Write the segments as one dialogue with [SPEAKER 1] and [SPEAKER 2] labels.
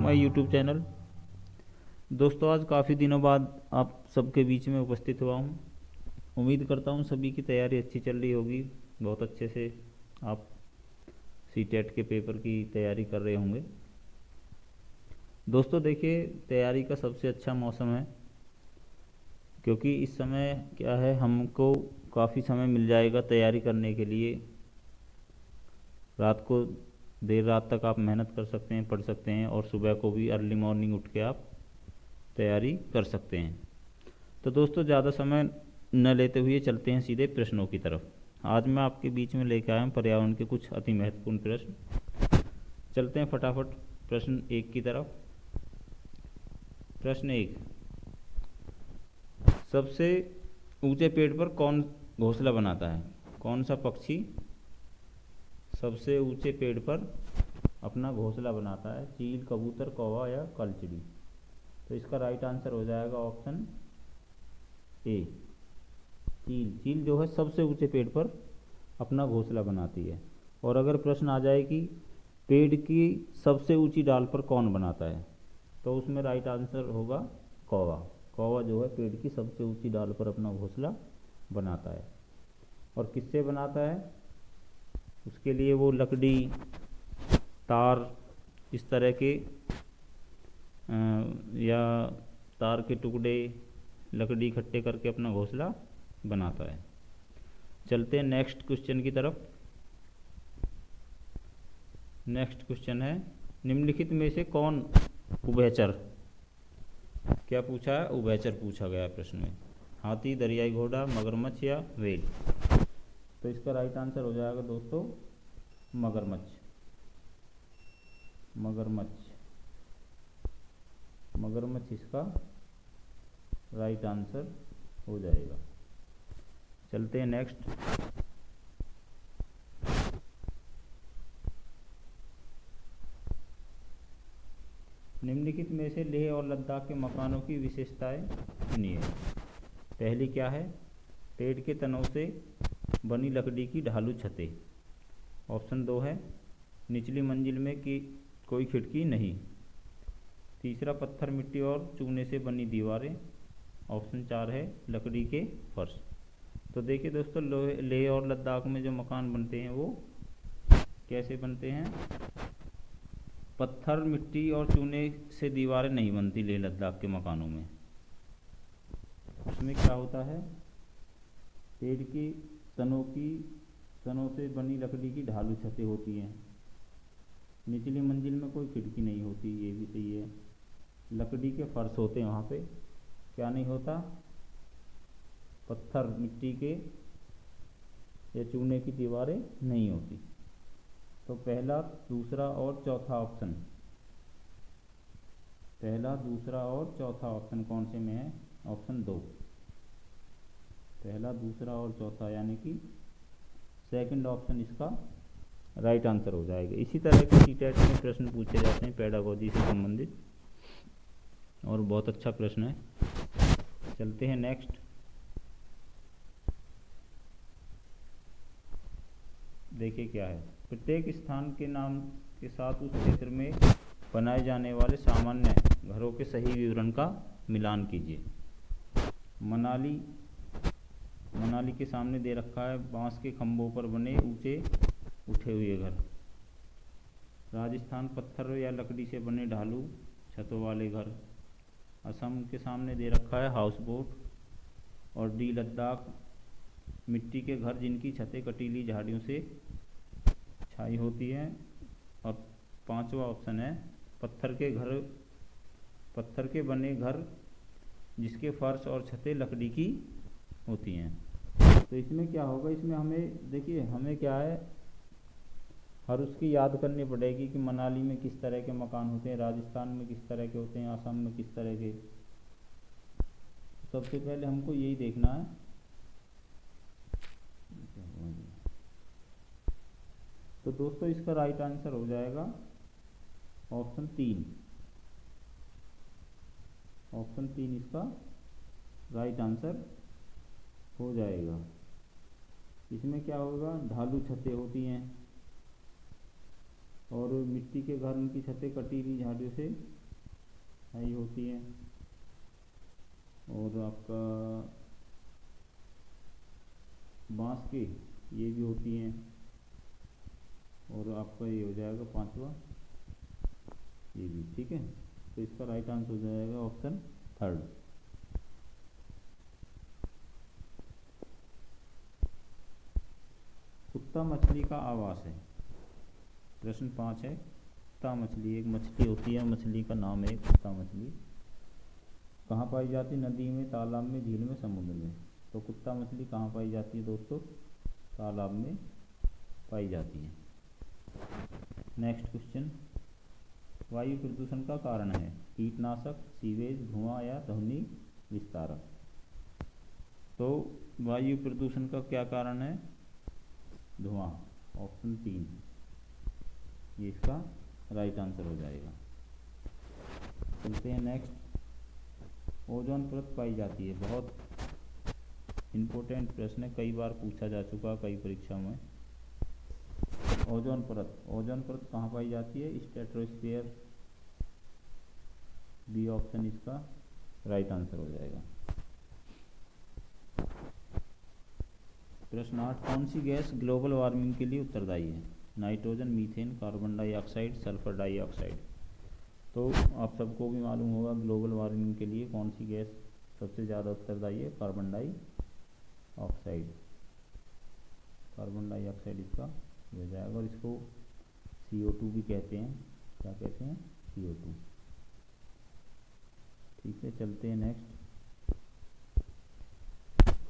[SPEAKER 1] My YouTube channel. दोस्तों, आज काफ़ी दिनों बाद आप सबके बीच में उपस्थित हुआ हूँ। उम्मीद करता हूँ सभी की तैयारी अच्छी चल रही होगी। बहुत अच्छे से आप सीटेट के पेपर की तैयारी कर रहे होंगे। दोस्तों देखिए, तैयारी का सबसे अच्छा मौसम है, क्योंकि इस समय क्या है, हमको काफ़ी समय मिल जाएगा तैयारी करने के लिए। रात को देर रात तक आप मेहनत कर सकते हैं, पढ़ सकते हैं, और सुबह को भी अर्ली मॉर्निंग उठ के आप तैयारी कर सकते हैं। तो दोस्तों, ज़्यादा समय न लेते हुए चलते हैं सीधे प्रश्नों की तरफ। आज मैं आपके बीच में लेकर आया हूँ पर्यावरण के कुछ अति महत्वपूर्ण प्रश्न। चलते हैं फटाफट प्रश्न 1 की तरफ। प्रश्न 1, सबसे ऊंचे पेड़ पर कौन घोंसला बनाता है? कौन सा पक्षी सबसे ऊंचे पेड़ पर अपना घोंसला बनाता है? चील, कबूतर, कौवा या कलचिड़ी? तो इसका राइट आंसर हो जाएगा ऑप्शन ए, चील। चील जो है सबसे ऊंचे पेड़ पर अपना घोंसला बनाती है। और अगर प्रश्न आ जाए कि पेड़ की सबसे ऊंची डाल पर कौन बनाता है, तो उसमें राइट आंसर होगा कौवा। कौवा जो है पेड़ की सबसे ऊंची डाल पर अपना घोंसला बनाता है। और किससे बनाता है? उसके लिए वो लकड़ी, तार, इस तरह के या तार के टुकड़े, लकड़ी इकट्ठे करके अपना घोंसला बनाता है। चलते हैं नेक्स्ट क्वेश्चन की तरफ। नेक्स्ट क्वेश्चन है, निम्नलिखित में से कौन उभयचर? क्या पूछा है? उभयचर पूछा गया है प्रश्न में। हाथी, दरियाई घोड़ा, मगरमच्छ या व्हेल? तो इसका राइट आंसर हो जाएगा दोस्तों मगरमच्छ। मगरमच्छ मगरमच्छ इसका राइट आंसर हो जाएगा। चलते हैं नेक्स्ट। निम्नलिखित में से लेह और लद्दाख के मकानों की विशेषताएं चुनिए। पहली क्या है? पेड़ के तनों से बनी लकड़ी की ढालू छतें। ऑप्शन 2 है निचली मंजिल में की कोई खिड़की नहीं। तीसरा, पत्थर, मिट्टी और चूने से बनी दीवारें। ऑप्शन 4 है लकड़ी के फर्श। तो देखिए दोस्तों, लेह और लद्दाख में जो मकान बनते हैं वो कैसे बनते हैं? पत्थर, मिट्टी और चूने से दीवारें नहीं बनती लेह लद्दाख के मकानों में। उसमें क्या होता है? पेड़ के तनों से बनी लकड़ी की ढालू छतें होती हैं। निचली मंजिल में कोई खिड़की नहीं होती, ये भी सही है। लकड़ी के फर्श होते हैं वहाँ पे। क्या नहीं होता? पत्थर, मिट्टी के या चूने की दीवारें नहीं होती। तो पहला, दूसरा और चौथा ऑप्शन, पहला, दूसरा और चौथा ऑप्शन कौन से में है? ऑप्शन 2, पहला, दूसरा और चौथा, यानी कि सेकंड ऑप्शन इसका राइट आंसर हो जाएगा। इसी तरह के सीटेट में प्रश्न पूछे जाते हैं पेडागोजी से संबंधित, और बहुत अच्छा प्रश्न है। चलते हैं नेक्स्ट। देखिए क्या है, प्रत्येक स्थान के नाम के साथ उस क्षेत्र में बनाए जाने वाले सामान्य घरों के सही विवरण का मिलान कीजिए। मनाली के सामने दे रखा है बांस के खंभों पर बने ऊंचे उठे हुए घर। राजस्थान, पत्थर या लकड़ी से बने ढालू छतों वाले घर। असम के सामने दे रखा है हाउस बोट। और डी, लद्दाख, मिट्टी के घर जिनकी छतें कटीली झाड़ियों से छाई होती हैं। और पांचवा ऑप्शन है पत्थर के बने घर जिसके फर्श और छतें लकड़ी की होती हैं। तो इसमें क्या होगा? इसमें हमें देखिए, हमें क्या है, हर उसकी याद करनी पड़ेगी कि मनाली में किस तरह के मकान होते हैं, राजस्थान में किस तरह के होते हैं, असम में किस तरह के। सबसे पहले हमको यही देखना है। तो दोस्तों, इसका राइट आंसर हो जाएगा ऑप्शन 3। ऑप्शन 3 इसका राइट आंसर हो जाएगा। इसमें क्या होगा? ढालू छतें होती हैं और मिट्टी के घर, उनकी छतें कटी हुई झाड़ियों से हाई होती है, और आपका बांस की ये भी होती हैं, और आपका ये हो जाएगा पांचवा ये भी। ठीक है, तो इसका राइट आंसर हो जाएगा ऑप्शन थर्ड। कुत्ता मछली का आवास है। प्रश्न 5 है, कुत्ता मछली एक मछली होती है, मछली का नाम है कुत्ता मछली। कहाँ पाई जाती है? नदी में, तालाब में, झील में, समुद्र में। तो कुत्ता मछली कहाँ पाई जाती है दोस्तों? तालाब में पाई जाती है। नेक्स्ट क्वेश्चन, वायु प्रदूषण का कारण है कीटनाशक, सीवेज, धुआं या ध्वनि विस्तारक। तो वायु प्रदूषण का क्या कारण है? धुआं, ऑप्शन 3 ये इसका राइट आंसर हो जाएगा। चलते हैं नेक्स्ट, ओजोन परत पाई जाती है। बहुत इम्पोर्टेंट प्रश्न है, कई बार पूछा जा चुका कई परीक्षाओं में। ओजोन परत कहाँ पाई जाती है? स्ट्रेटोस्फीयर, बी ऑप्शन इसका राइट आंसर हो जाएगा। प्रश्न 8, कौन सी गैस ग्लोबल वार्मिंग के लिए उत्तरदायी है? Nitrogen, methane, carbon dioxide, sulphur dioxide. तो आप सबको भी मालूम होगा ग्लोबल वार्मिंग के लिए कौन सी गैस सबसे ज़्यादा उत्तरदायी है? Carbon dioxide. कार्बन डाइऑक्साइड इसका हो जाएगा, और इसको CO2 भी कहते हैं। क्या कहते हैं? CO2। ठीक है, चलते हैं नेक्स्ट,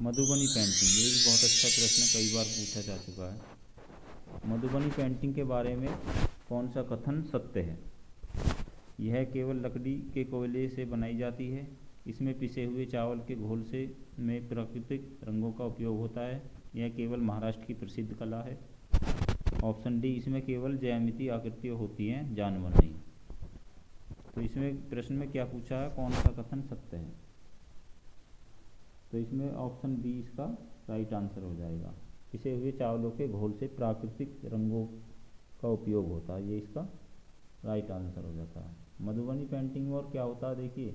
[SPEAKER 1] मधुबनी पेंटिंग। ये भी बहुत अच्छा प्रश्न कई बार पूछा जा चुका है। मधुबनी पेंटिंग के बारे में कौन सा कथन सत्य है? यह केवल लकड़ी के कोयले से बनाई जाती है, इसमें पिसे हुए चावल के घोल से में प्राकृतिक रंगों का उपयोग होता है, यह केवल महाराष्ट्र की प्रसिद्ध कला है। ऑप्शन डी, इसमें केवल ज्यामितीय आकृतियाँ होती हैं, जानवर नहीं। तो इसमें प्रश्न में क्या पूछा है? कौन सा कथन सत्य है? तो इसमें ऑप्शन बी इसका राइट आंसर हो जाएगा। पिसे हुए चावलों के घोल से प्राकृतिक रंगों का उपयोग होता है, ये इसका राइट आंसर हो जाता है। मधुबनी पेंटिंग में और क्या होता है देखिए,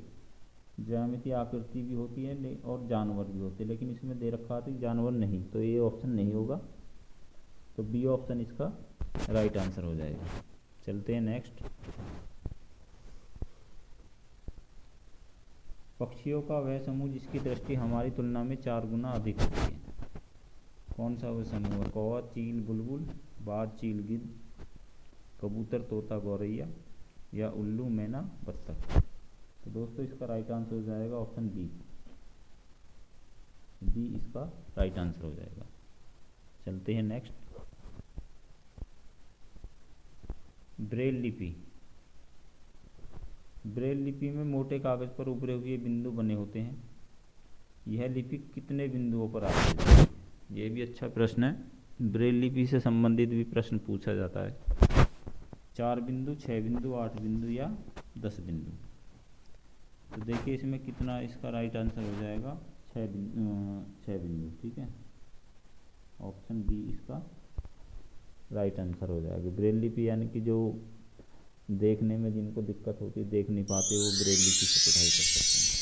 [SPEAKER 1] ज्यामितीय आकृति भी होती है और जानवर भी होते हैं, लेकिन इसमें दे रखा था जानवर नहीं, तो ये ऑप्शन नहीं होगा। तो बी ऑप्शन इसका राइट आंसर हो जाएगा। चलते हैं नेक्स्ट, पक्षियों का वह समूह जिसकी दृष्टि हमारी तुलना में 4 गुना अधिक होती है। कौन सा वह समूह है? कौवा, चील, बुलबुल, बाज, चील, गिद्ध, कबूतर, तोता, गौरैया, या उल्लू, मैना, बत्तख। तो दोस्तों इसका राइट आंसर हो जाएगा ऑप्शन बी। बी इसका राइट आंसर हो जाएगा। चलते हैं नेक्स्ट, ब्रेल लिपि। ब्रेल लिपि में मोटे कागज पर उभरे हुए बिंदु बने होते हैं। यह लिपि कितने बिंदुओं पर आधारित है? यह भी अच्छा प्रश्न है। ब्रेल लिपि से संबंधित भी प्रश्न पूछा जाता है। 4 बिंदु, 6 बिंदु, 8 बिंदु या 10 बिंदु। तो देखिए इसमें कितना इसका राइट आंसर हो जाएगा? 6 बिंदु। ठीक है, ऑप्शन बी इसका राइट आंसर हो जाएगा। ब्रेल लिपि यानी कि जो देखने में जिनको दिक्कत होती है, देख नहीं पाते, वो ब्रेल लिपि से पढ़ाई कर सकते हैं।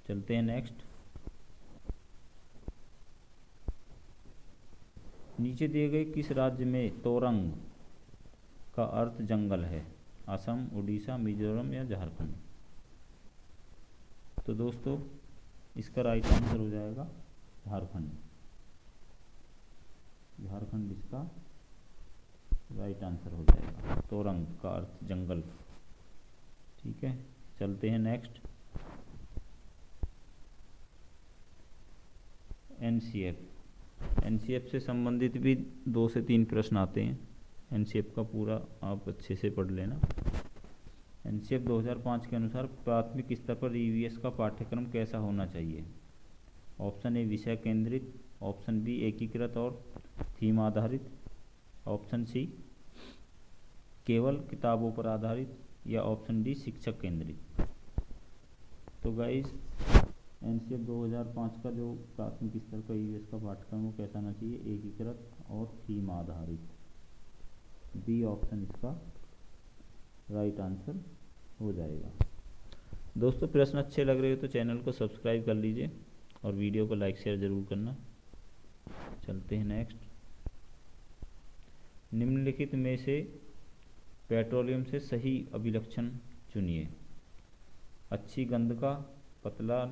[SPEAKER 1] चलते हैं नेक्स्ट, नीचे दिए गए किस राज्य में तोरंग का अर्थ जंगल है? असम, उड़ीसा, मिजोरम या झारखंड। तो दोस्तों इसका राइट आंसर हो जाएगा झारखंड। झारखंड इसका राइट आंसर हो जाएगा। तोरंग का अर्थ जंगल। ठीक है, चलते हैं नेक्स्ट, एनसीएफ से संबंधित भी 2 से 3 प्रश्न आते हैं। एनसीएफ का पूरा आप अच्छे से पढ़ लेना। एनसीएफ 2005 के अनुसार प्राथमिक स्तर पर ईवीएस का पाठ्यक्रम कैसा होना चाहिए? ऑप्शन ए विषय केंद्रित, ऑप्शन बी एकीकृत और थीम आधारित, ऑप्शन सी केवल किताबों पर आधारित, या ऑप्शन डी शिक्षक केंद्रित। तो गाइस एनसीएफ 2005 का जो प्राथमिक स्तर का ईवीएस का पाठ्यक्रम वो कैसा होना चाहिए? एकीकृत और थीम आधारित। बी ऑप्शन इसका राइट आंसर हो जाएगा। दोस्तों प्रश्न अच्छे लग रहे हो तो चैनल को सब्सक्राइब कर लीजिए और वीडियो को लाइक शेयर ज़रूर करना। चलते हैं नेक्स्ट। निम्नलिखित में से पेट्रोलियम से सही अभिलक्षण चुनिए। अच्छी गंध का, पतला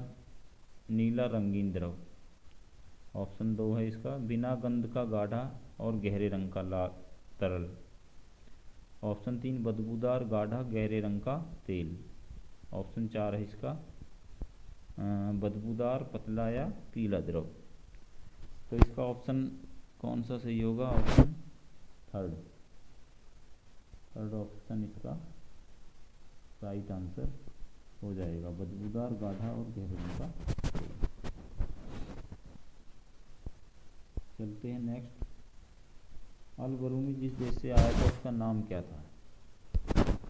[SPEAKER 1] नीला रंगीन द्रव। ऑप्शन 2 है इसका, बिना गंध का गाढ़ा और गहरे रंग का लाल तरल। ऑप्शन 3 बदबूदार गाढ़ा गहरे रंग का तेल। ऑप्शन 4 है इसका बदबूदार पतला या पीला द्रव। तो इसका ऑप्शन कौन सा सही होगा? ऑप्शन थर्ड ऑप्शन इसका राइट आंसर हो जाएगा, बदबूदार गाढ़ा और गहरे रंग का तेल। चलते हैं नेक्स्ट। अल बरूनी जिस देश से आया था उसका नाम क्या था?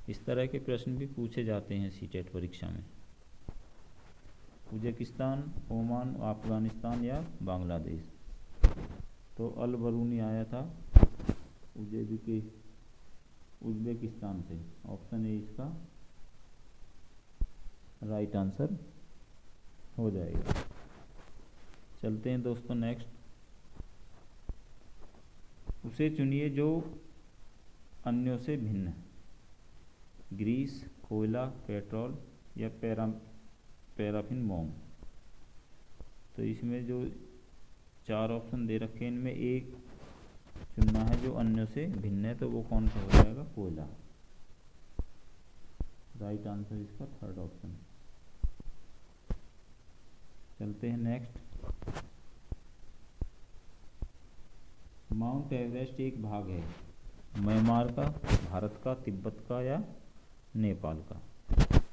[SPEAKER 1] इस तरह के प्रश्न भी पूछे जाते हैं सीटेट परीक्षा में। उज्बेकिस्तान, ओमान, अफगानिस्तान या बांग्लादेश। तो अल बरूनी आया था उज्बेकिस्तान से। ऑप्शन ए इसका राइट आंसर हो जाएगा। चलते हैं दोस्तों नेक्स्ट। उसे चुनिए जो अन्यों से भिन्न है। ग्रीस, कोयला, पेट्रोल या पैराफिन मोम। तो इसमें जो 4 ऑप्शन दे रखे हैं इनमें एक चुनना है जो अन्यों से भिन्न है, तो वो कौन सा हो जाएगा? कोयला। राइट आंसर इसका थर्ड ऑप्शन। चलते हैं नेक्स्ट। माउंट एवरेस्ट एक भाग है म्यांमार का, भारत का, तिब्बत का या नेपाल का।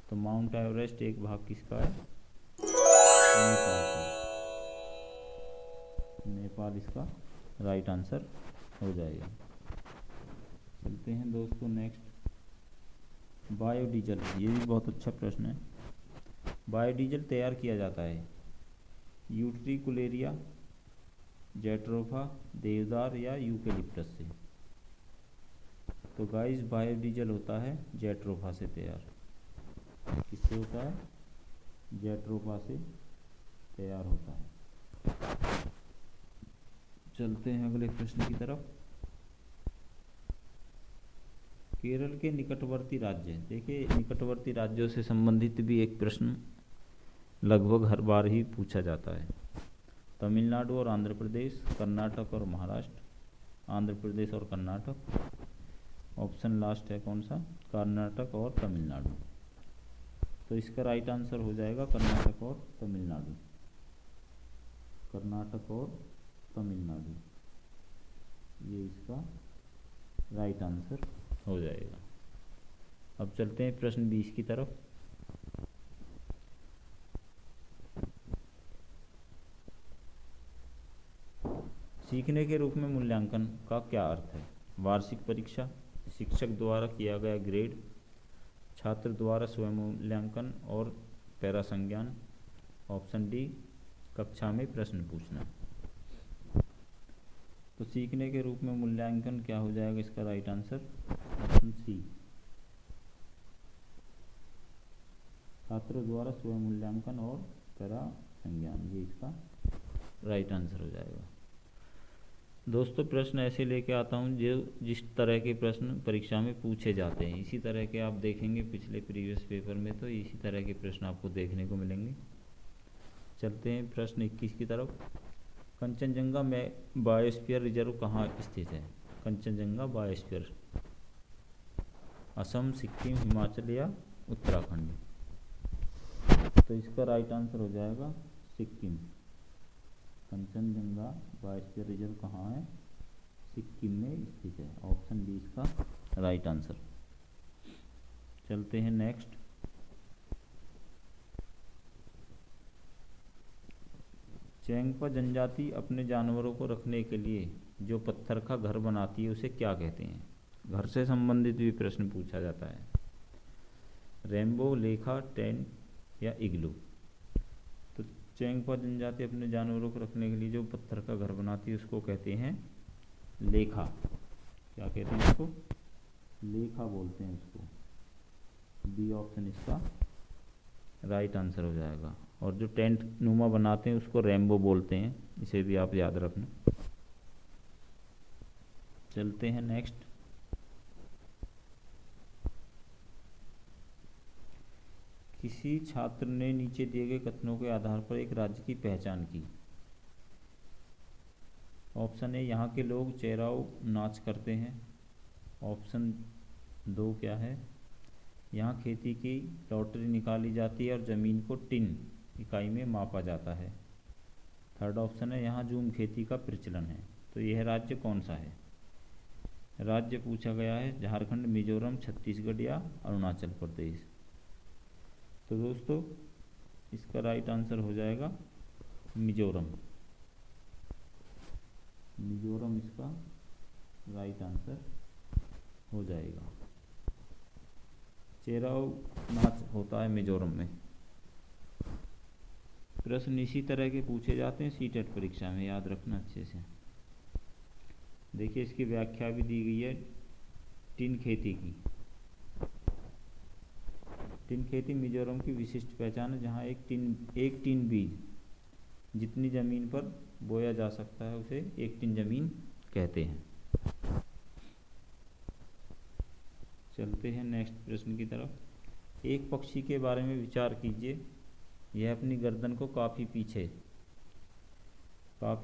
[SPEAKER 1] तो माउंट एवरेस्ट एक भाग किसका है? नेपाल का। नेपाल इसका राइट आंसर हो जाएगा। चलते हैं दोस्तों नेक्स्ट। बायोडीजल, ये भी बहुत अच्छा प्रश्न है। बायोडीजल तैयार किया जाता है यूट्रिकुलेरिया, जेट्रोफा, देवदार या यूकेलिप्टस से। तो गाइस बायोडीजल होता है जेट्रोफा से तैयार। किससे होता है? जेट्रोफा से तैयार होता है। चलते हैं अगले प्रश्न की तरफ। केरल के निकटवर्ती राज्य, देखिए निकटवर्ती राज्यों से संबंधित भी एक प्रश्न लगभग हर बार ही पूछा जाता है। तमिलनाडु और आंध्र प्रदेश, कर्नाटक और महाराष्ट्र, आंध्र प्रदेश और कर्नाटक। ऑप्शन लास्ट है कौन सा? कर्नाटक और तमिलनाडु। तो इसका राइट आंसर हो जाएगा कर्नाटक और तमिलनाडु। कर्नाटक और तमिलनाडु, ये इसका राइट आंसर हो जाएगा। अब चलते हैं प्रश्न 20 की तरफ। सीखने के रूप में मूल्यांकन का क्या अर्थ है? वार्षिक परीक्षा, शिक्षक द्वारा किया गया ग्रेड, छात्र द्वारा स्वयं मूल्यांकन और पैरा संज्ञान। ऑप्शन डी कक्षा में प्रश्न पूछना। तो सीखने के रूप में मूल्यांकन क्या हो जाएगा? इसका राइट आंसर ऑप्शन सी, छात्र द्वारा स्वयं मूल्यांकन और पैरा संज्ञान, ये इसका राइट आंसर हो जाएगा। दोस्तों प्रश्न ऐसे लेके आता हूँ जो जिस तरह के प्रश्न परीक्षा में पूछे जाते हैं इसी तरह के आप देखेंगे पिछले प्रीवियस पेपर में, तो इसी तरह के प्रश्न आपको देखने को मिलेंगे। चलते हैं प्रश्न 21 की तरफ। कंचनजंगा में बायोस्फीयर रिजर्व कहाँ स्थित है? कंचनजंगा बायोस्फीयर असम, सिक्किम, हिमाचल या उत्तराखंड। तो इसका राइट आंसर हो जाएगा सिक्किम। कंचनजंगा बायोस्फीयर रिजर्व कहाँ है? सिक्किम में स्थित है। ऑप्शन डी इसका राइट आंसर। चलते हैं नेक्स्ट। चेंगपा जनजाति अपने जानवरों को रखने के लिए जो पत्थर का घर बनाती है उसे क्या कहते हैं? घर से संबंधित भी प्रश्न पूछा जाता है। रेम्बो, लेखा, टेंट या इग्लू। तो चेंगपा जनजाति अपने जानवरों को रखने के लिए जो पत्थर का घर बनाती है उसको कहते हैं लेखा। क्या कहते हैं उसको? लेखा बोलते हैं उसको। बी ऑप्शन इसका राइट आंसर हो जाएगा। और जो टेंट नुमा बनाते हैं उसको रेम्बो बोलते हैं, इसे भी आप याद रखना। चलते हैं नेक्स्ट। किसी छात्र ने नीचे दिए गए कथनों के आधार पर एक राज्य की पहचान की। ऑप्शन ए, यहाँ के लोग चेराव नाच करते हैं। ऑप्शन दो क्या है, यहाँ खेती की लॉटरी निकाली जाती है और ज़मीन को टिन इकाई में मापा जाता है। थर्ड ऑप्शन है, यहाँ जूम खेती का प्रचलन है। तो यह राज्य कौन सा है? राज्य पूछा गया है झारखंड, मिजोरम, छत्तीसगढ़ या अरुणाचल प्रदेश। तो दोस्तों इसका राइट आंसर हो जाएगा मिजोरम। मिजोरम इसका राइट आंसर हो जाएगा। चेराव नाच होता है मिजोरम में। प्रश्न इसी तरह के पूछे जाते हैं सीटेट परीक्षा में, याद रखना अच्छे से। देखिए इसकी व्याख्या भी दी गई है टिन खेती की। टिन खेती मिजोरम की विशिष्ट पहचान है, जहाँ एक टिन बीज जितनी ज़मीन पर बोया जा सकता है उसे एक टिन ज़मीन कहते हैं। चलते हैं नेक्स्ट प्रश्न की तरफ। एक पक्षी के बारे में विचार कीजिए। यह अपनी गर्दन को काफ़ी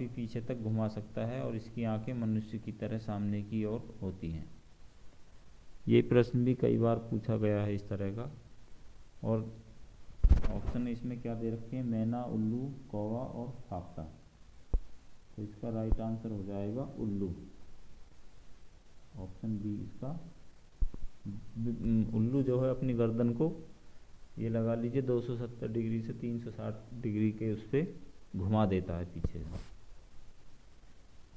[SPEAKER 1] पीछे तक घुमा सकता है और इसकी आंखें मनुष्य की तरह सामने की ओर होती हैं। ये प्रश्न भी कई बार पूछा गया है इस तरह का। और ऑप्शन इसमें क्या दे रखे हैं, मैना, उल्लू, कौवा और फाख्ता। तो इसका राइट आंसर हो जाएगा उल्लू। ऑप्शन बी इसका। उल्लू जो है अपनी गर्दन को, ये लगा लीजिए 270 डिग्री से 360 डिग्री के उस पर घुमा देता है पीछे।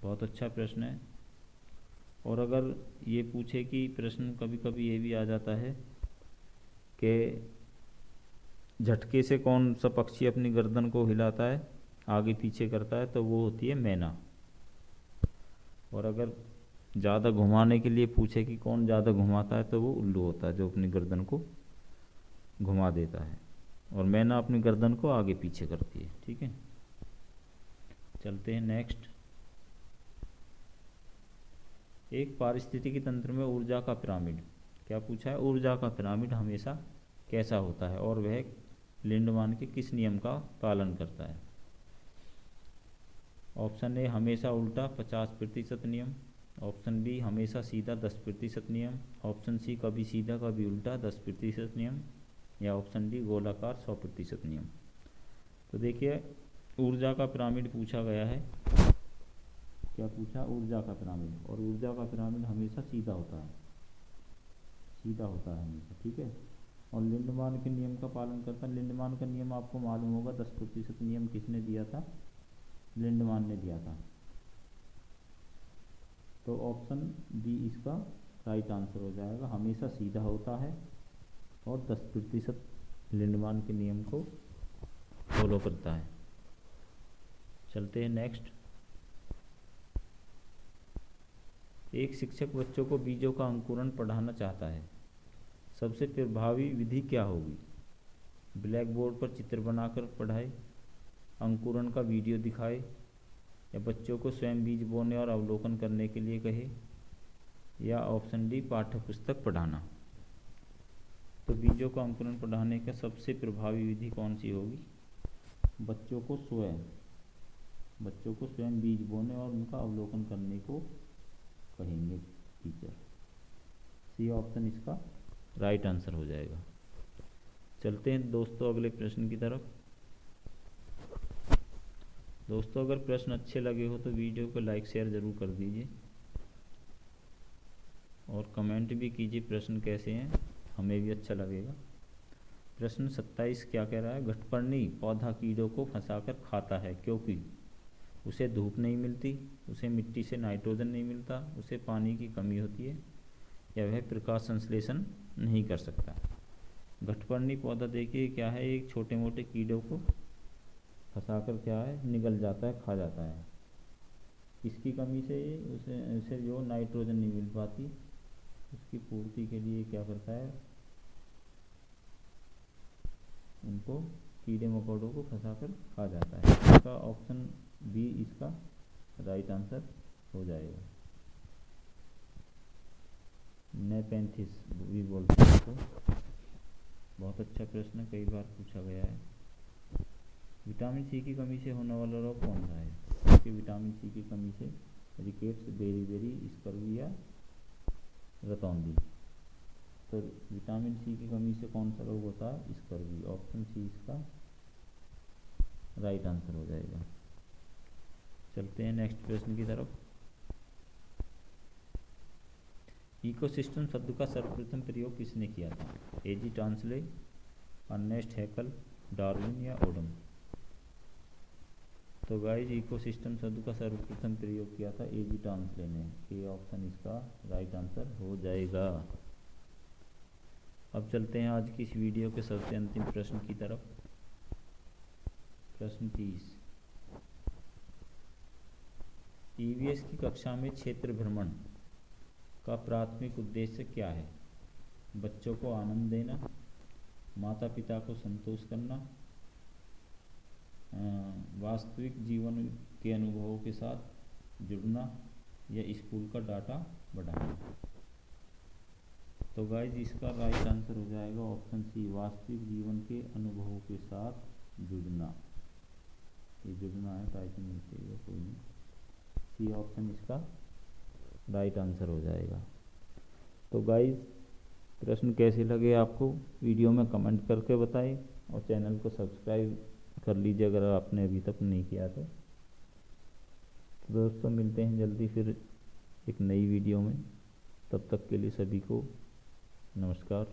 [SPEAKER 1] बहुत अच्छा प्रश्न है। और अगर ये पूछे कि प्रश्न कभी कभी ये भी आ जाता है कि झटके से कौन सा पक्षी अपनी गर्दन को हिलाता है, आगे पीछे करता है, तो वो होती है मैना। और अगर ज़्यादा घुमाने के लिए पूछे कि कौन ज़्यादा घुमाता है, तो वो उल्लू होता है जो अपनी गर्दन को घुमा देता है। और मैना अपनी गर्दन को आगे पीछे करती है। ठीक है, चलते हैं नेक्स्ट। एक पारिस्थितिकी तंत्र में ऊर्जा का पिरामिड, क्या पूछा है, ऊर्जा का पिरामिड हमेशा कैसा होता है और वह लिंडमान के किस नियम का पालन करता है? ऑप्शन ए, हमेशा उल्टा 50% नियम। ऑप्शन बी, हमेशा सीधा 10% नियम। ऑप्शन सी, कभी सीधा कभी उल्टा 10% नियम। या ऑप्शन डी, गोलाकार 100% नियम। तो देखिए ऊर्जा का पिरामिड पूछा गया है। क्या पूछा, ऊर्जा का पिरामिड। और ऊर्जा का पिरामिड हमेशा सीधा होता है, सीधा होता है हमेशा। ठीक है, और लिंडमान के नियम का पालन करता है। लिंडमान का नियम आपको मालूम होगा, 10% नियम किसने दिया था, लिंडमान ने दिया था। तो ऑप्शन बी इसका राइट आंसर हो जाएगा, हमेशा सीधा होता है और 10% लिंडमान के नियम को फॉलो करता है। चलते हैं नेक्स्ट। एक शिक्षक बच्चों को बीजों का अंकुरण पढ़ाना चाहता है, सबसे प्रभावी विधि क्या होगी? ब्लैक बोर्ड पर चित्र बनाकर पढ़ाए, अंकुरण का वीडियो दिखाए, या बच्चों को स्वयं बीज बोने और अवलोकन करने के लिए कहे, या ऑप्शन डी, पाठ्यपुस्तक पढ़ाना। तो बीजों का अंकुरण पढ़ाने का सबसे प्रभावी विधि कौन सी होगी? बच्चों को स्वयं बीज बोने और उनका अवलोकन करने को कहेंगे टीचर। सी ऑप्शन इसका राइट आंसर हो जाएगा। चलते हैं दोस्तों अगले प्रश्न की तरफ। दोस्तों अगर प्रश्न अच्छे लगे हो तो वीडियो को लाइक शेयर ज़रूर कर दीजिए और कमेंट भी कीजिए प्रश्न कैसे हैं, हमें भी अच्छा लगेगा। प्रश्न 27 क्या कह रहा है, घटपर्णी पौधा कीड़ों को फंसाकर खाता है क्योंकि उसे धूप नहीं मिलती, उसे मिट्टी से नाइट्रोजन नहीं मिलता, उसे पानी की कमी होती है, या वह प्रकाश संश्लेषण नहीं कर सकता। घटपर्णी पौधा देखिए क्या है, एक छोटे मोटे कीड़ों को फंसाकर क्या है निगल जाता है, खा जाता है। इसकी कमी से उसे जो नाइट्रोजन नहीं मिल पाती, उसकी पूर्ति के लिए क्या करता है, उनको कीड़े मकोड़ों को फंसा कर खा जाता है। इसका ऑप्शन बी इसका राइट आंसर हो जाएगा। नेपेंथिस भी बोलते हैं इसको। बहुत अच्छा प्रश्न, कई बार पूछा गया है। विटामिन सी की कमी से होने वाला रोग कौन सा है? क्योंकि विटामिन सी की कमी से रिकेट्स, बेरी, स्कर्वी या रतौंधी। तो विटामिन सी की कमी से कौन सा रोग होता है? स्कर्वी। ऑप्शन सी इसका राइट आंसर हो जाएगा। चलते हैं नेक्स्ट प्रश्न की तरफ। इकोसिस्टम शब्द का सर्वप्रथम प्रयोग किसने किया था? एजी टॉन्सले, अर्नेस्ट हैकल, डार्विन या ओडम। तो गाइस इकोसिस्टम शब्द का सर्वप्रथम प्रयोग किया था एजी टॉन्सले ने। ए ऑप्शन इसका राइट आंसर हो जाएगा। अब चलते हैं आज की इस वीडियो के सबसे अंतिम प्रश्न की तरफ। प्रश्न 30। ईवीएस की कक्षा में क्षेत्र भ्रमण का प्राथमिक उद्देश्य क्या है? बच्चों को आनंद देना, माता पिता को संतोष करना, वास्तविक जीवन के अनुभवों के साथ जुड़ना या स्कूल का डाटा बढ़ाना। तो गाइज इसका राइट आंसर हो जाएगा ऑप्शन सी, वास्तविक जीवन के अनुभवों के साथ जुड़ना। ये जुड़ना है, टाइपिंग मिस्टेक है, कोई नहीं। सी ऑप्शन इसका राइट आंसर हो जाएगा। तो गाइज प्रश्न कैसे लगे आपको वीडियो में कमेंट करके बताएं और चैनल को सब्सक्राइब कर लीजिए अगर आपने अभी तक नहीं किया तो। दोस्तों मिलते हैं जल्दी फिर एक नई वीडियो में। तब तक के लिए सभी को नमस्कार।